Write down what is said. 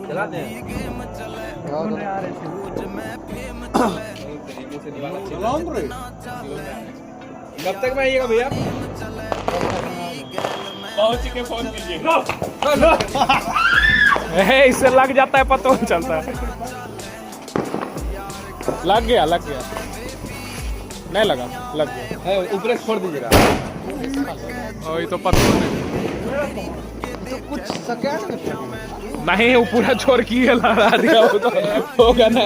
चलाते हैं कब तक में आइएगा भैया? पहुंच के फोन कीजिए। इससे लग जाता है, पता नहीं चलता है। लग गया नहीं लगा, लग गया। ऊपर छोड़ दीजिएगा। और ये तो पता नहीं, कुछ सेकंड नहीं वो पूरा छोड़ की लगा दिया, वो तो होगा ना।